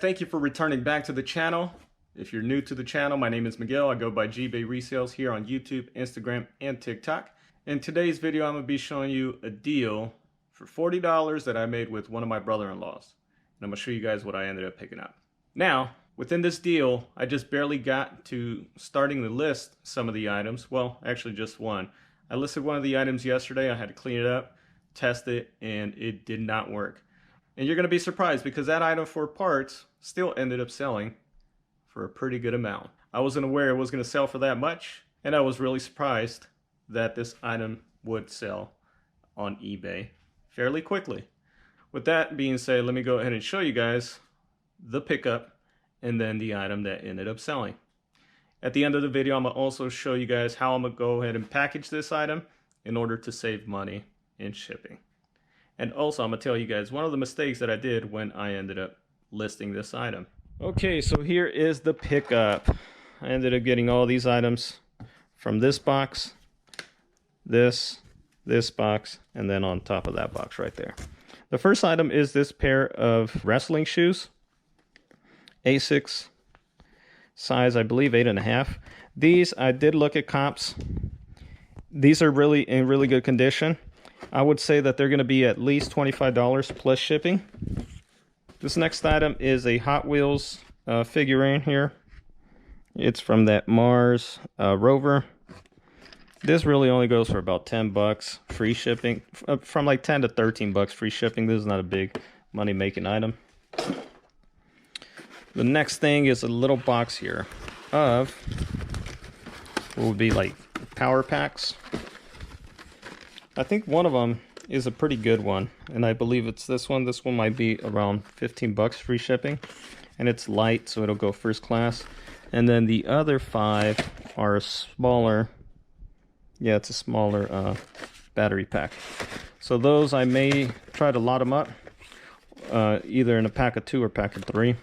Thank you for returning back to the channel. If you're new to the channel, my name is Miguel. I go by Ebay Resells here on YouTube, Instagram, and TikTok. In today's video, I'm going to be showing you a deal for $40 that I made with one of my brother-in-laws. And I'm going to show you guys what I ended up picking up. Now, within this deal, I just barely got to starting to list some of the items. Well, actually just one. I listed one of the items yesterday. I had to clean it up, test it, and it did not work. And you're going to be surprised because that item for parts still ended up selling for a pretty good amount. I wasn't aware it was going to sell for that much, and I was really surprised that this item would sell on eBay fairly quickly. With that being said, let me go ahead and show you guys the pickup and then the item that ended up selling. At the end of the video, I'm going to also show you guys how I'm going to go ahead and package this item in order to save money in shipping. And also, I'm going to tell you guys one of the mistakes that I did when I ended up listing this item. Okay, so here is the pickup. I ended up getting all these items from this box, this box, and then on top of that box right there. The first item is this pair of wrestling shoes. A6 size, I believe 8.5. These, I did look at comps. These are really in really good condition. I would say that they're going to be at least $25 plus shipping. This next item is a Hot Wheels figurine here. It's from that Mars rover. This really only goes for about 10 bucks free shipping. From like 10 to 13 bucks free shipping. This is not a big money making item. The next thing is a little box here of what would be like power packs. I think one of them is a pretty good one, and I believe it's this one. This one might be around 15 bucks free shipping, and it's light, so it'll go first class. And then the other 5 are a smaller, yeah, it's a smaller battery pack. So those I may try to lot them up, either in a pack of 2 or pack of 3.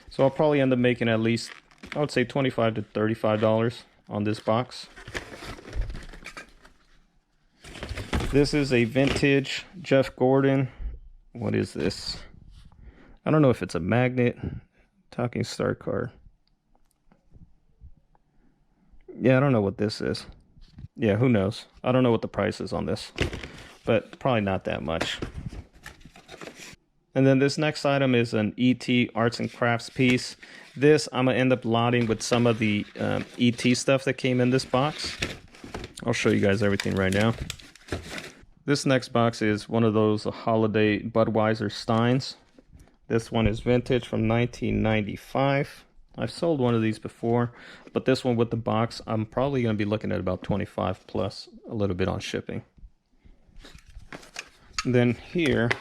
So I'll probably end up making at least, I would say $25 to $35 on this box. This is a vintage Jeff Gordon. What is this? I don't know if it's a magnet. Talking Star card. Yeah, I don't know what this is. Yeah, who knows? I don't know what the price is on this, but probably not that much. And then this next item is an ET Arts and Crafts piece. This I'm going to end up lotting with some of the ET stuff that came in this box. I'll show you guys everything right now. This next box is one of those holiday Budweiser Steins. This one is vintage from 1995. I've sold one of these before, but this one with the box, I'm probably going to be looking at about 25 plus a little bit on shipping. And then here,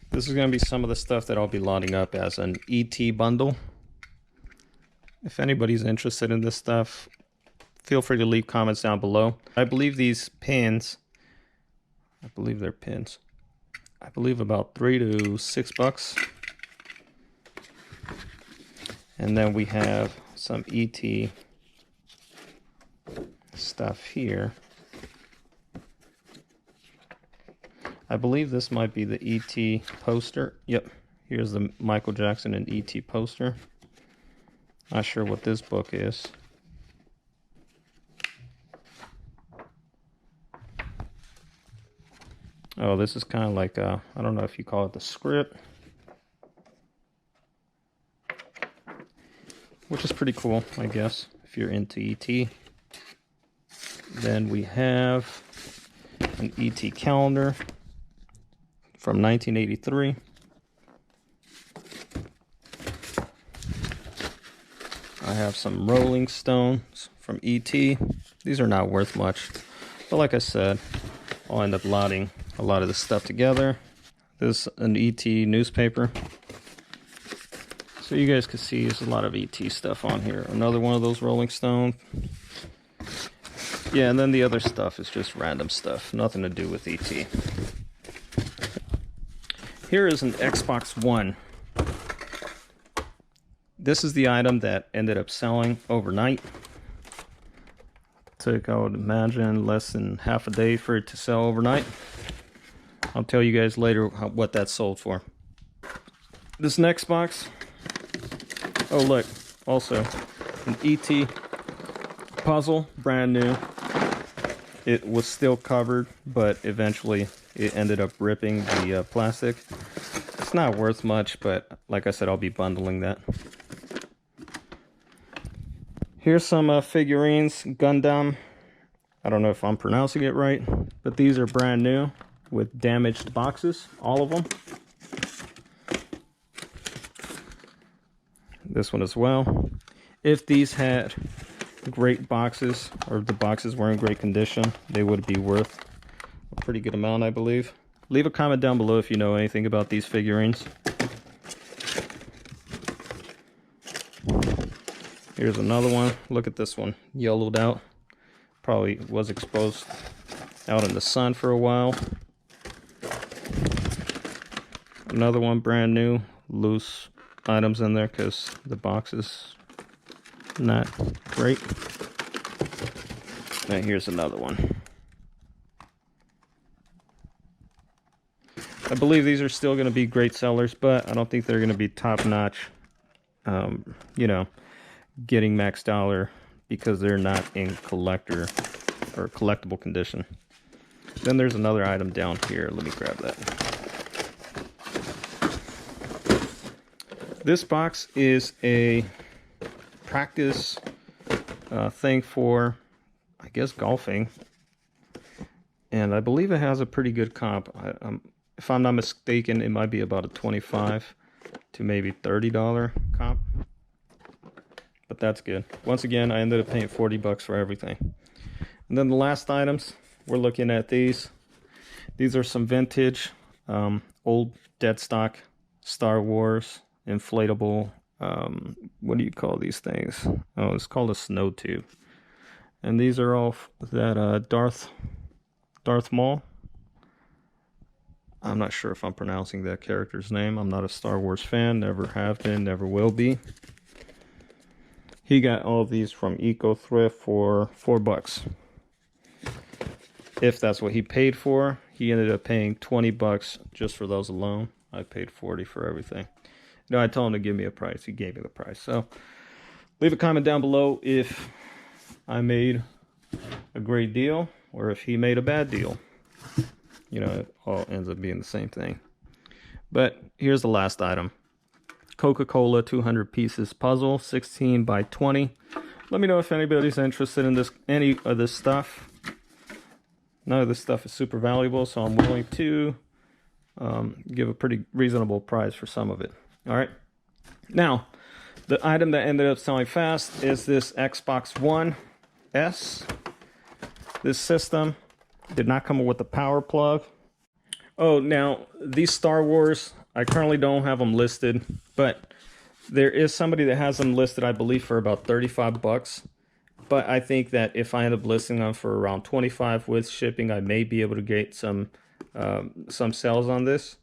this is going to be some of the stuff that I'll be lotting up as an ET bundle. If anybody's interested in this stuff, feel free to leave comments down below. I believe these pins, I believe they're pins. I believe about 3 to 6 bucks. And then we have some ET stuff here. I believe this might be the ET poster. Yep, here's the Michael Jackson and ET poster. Not sure what this book is. Oh, this is kind of like, I don't know if you call it the script. Which is pretty cool, I guess, if you're into ET. Then we have an ET calendar from 1983. I have some Rolling Stones from ET. These are not worth much, but like I said, I'll end up lotting a lot of this stuff together. This is an ET newspaper. So you guys can see there's a lot of ET stuff on here. Another one of those Rolling Stones. Yeah, and then the other stuff is just random stuff. Nothing to do with ET. Here is an Xbox One. This is the item that ended up selling overnight. Took, I would imagine, less than half a day for it to sell overnight. I'll tell you guys later what that sold for. This next box, oh look, also an ET puzzle, brand new. It was still covered, but eventually it ended up ripping the plastic. It's not worth much, but like I said, I'll be bundling that. Here's some figurines, Gundam. I don't know if I'm pronouncing it right, but these are brand new with damaged boxes, all of them. This one as well. If these had great boxes, or the boxes were in great condition, they would be worth a pretty good amount, I believe. Leave a comment down below if you know anything about these figurines. Here's another one. Look at this one, yellowed out. Probably was exposed out in the sun for a while. Another one, brand new, loose items in there because the box is not great. And here's another one. I believe these are still going to be great sellers, but I don't think they're going to be top-notch, you know, getting max dollar because they're not in collector or collectible condition. Then there's another item down here. Let me grab that. This box is a practice thing for, I guess, golfing. And I believe it has a pretty good comp. If I'm not mistaken, it might be about a $25 to maybe $30 comp. But that's good. Once again, I ended up paying 40 bucks for everything. And then the last items, we're looking at these. These are some vintage, old dead stock Star Wars inflatable, what do you call these things? Oh, it's called a snow tube. And these are all that Darth Maul. I'm not sure if I'm pronouncing that character's name. I'm not a Star Wars fan, never have been, never will be. He got all of these from Eco Thrift for 4 bucks. If that's what he paid for, he ended up paying 20 bucks just for those alone. I paid 40 for everything. You know, I told him to give me a price. He gave me the price. So leave a comment down below if I made a great deal or if he made a bad deal. You know, it all ends up being the same thing. But here's the last item. Coca-Cola 200 pieces puzzle, 16 by 20. Let me know if anybody's interested in this, any of this stuff. None of this stuff is super valuable, so I'm willing to give a pretty reasonable price for some of it. All right. Now, the item that ended up selling fast is this Xbox One S. This system did not come with a power plug. Oh, now, these Star Wars, I currently don't have them listed, but there is somebody that has them listed, I believe, for about 35 bucks. But I think that if I end up listing them for around 25 with shipping, I may be able to get some sales on this.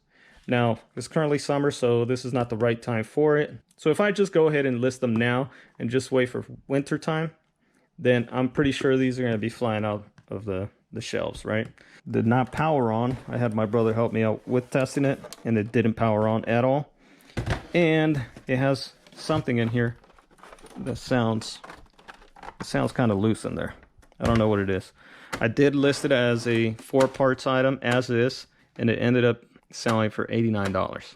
Now, it's currently summer, so this is not the right time for it. So if I just go ahead and list them now and just wait for winter time, then I'm pretty sure these are going to be flying out of the shelves, right? Did not power on. I had my brother help me out with testing it, and it didn't power on at all. And it has something in here that sounds kind of loose in there. I don't know what it is. I did list it as a 4 parts item as is, and it ended up selling for $89.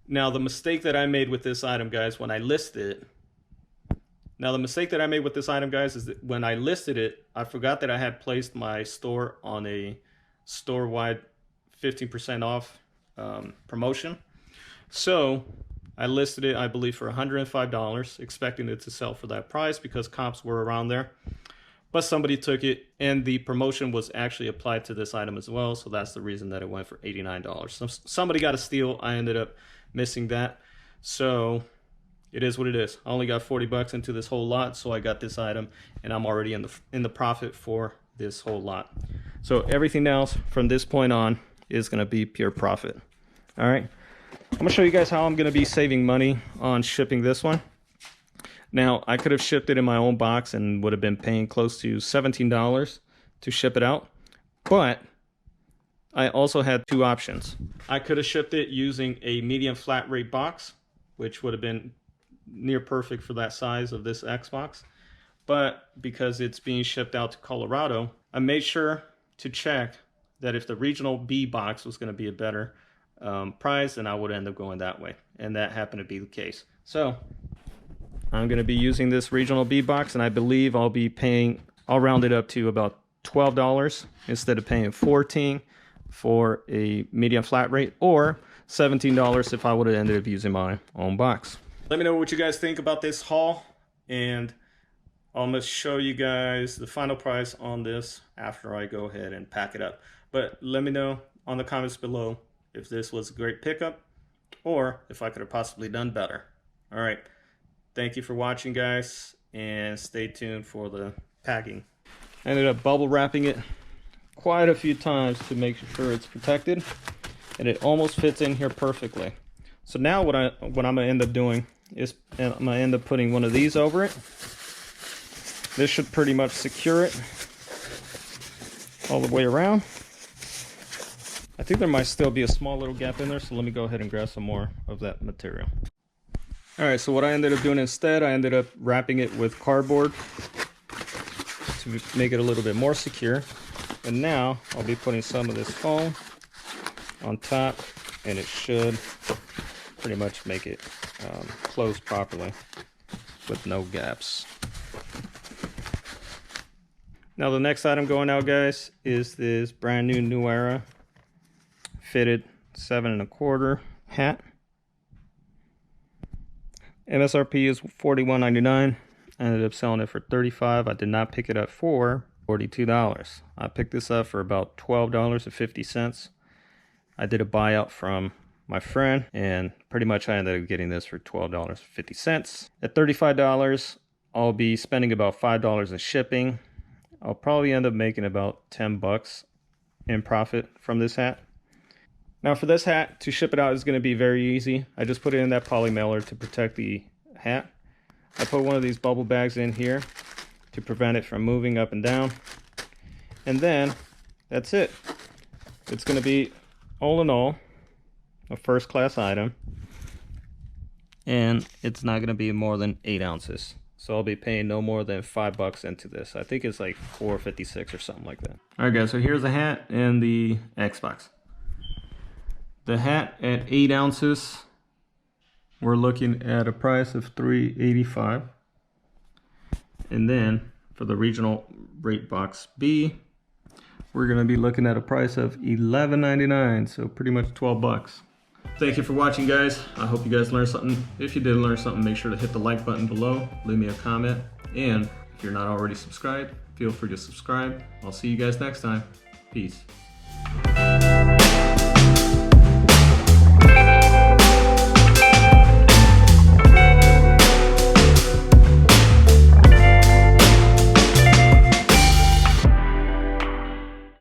Now, the mistake that I made with this item, guys, when I listed it, is that when I listed it, I forgot that I had placed my store on a store-wide 15% off promotion. So I listed it, I believe, for $105, expecting it to sell for that price because comps were around there. But somebody took it, and the promotion was actually applied to this item as well, so that's the reason that it went for $89. So somebody got a steal. I ended up missing that. So it is what it is. I only got 40 bucks into this whole lot, so I got this item, and I'm already in the profit for this whole lot. So everything else from this point on is going to be pure profit. All right. I'm going to show you guys how I'm going to be saving money on shipping this one. Now, I could have shipped it in my own box and would have been paying close to $17 to ship it out. But I also had two options. I could have shipped it using a medium flat rate box, which would have been near perfect for that size of this Xbox. But because it's being shipped out to Colorado, I made sure to check that if the regional B box was going to be a better price, then I would end up going that way. And that happened to be the case. So I'm going to be using this regional B box, and I believe I'll round it up to about $12 instead of paying $14 for a medium flat rate, or $17 if I would have ended up using my own box. Let me know what you guys think about this haul, and I'm going to show you guys the final price on this after I go ahead and pack it up. But let me know on the comments below if this was a great pickup or if I could have possibly done better. All right. Thank you for watching, guys, and stay tuned for the packing. I ended up bubble wrapping it quite a few times to make sure it's protected, and it almost fits in here perfectly. So now what I'm going to end up doing is I'm going to end up putting one of these over it. This should pretty much secure it all the way around. I think there might still be a small little gap in there, so let me go ahead and grab some more of that material. Alright, so what I ended up doing instead, I ended up wrapping it with cardboard to make it a little bit more secure. And now I'll be putting some of this foam on top, and it should pretty much make it close properly with no gaps. Now the next item going out, guys, is this brand new era fitted 7 1/4 hat. MSRP is $41.99. I ended up selling it for $35. I did not pick it up for $42. I picked this up for about $12.50. I did a buyout from my friend, and pretty much I ended up getting this for $12.50. At $35, I'll be spending about $5 in shipping. I'll probably end up making about $10 in profit from this hat. Now for this hat, to ship it out is going to be very easy. I just put it in that poly mailer to protect the hat. I put one of these bubble bags in here to prevent it from moving up and down. And then that's it. It's going to be, all in all, a first class item. And it's not going to be more than 8 ounces. So I'll be paying no more than $5 into this. I think it's like $4.56 or something like that. Alright guys, so here's the hat and the Xbox. The hat at 8 ounces, we're looking at a price of $3.85. And then for the regional rate box B, we're going to be looking at a price of $11.99, so pretty much $12. Thank you for watching, guys. I hope you guys learned something. If you did learn something, make sure to hit the like button below, leave me a comment, and if you're not already subscribed, feel free to subscribe. I'll see you guys next time. Peace.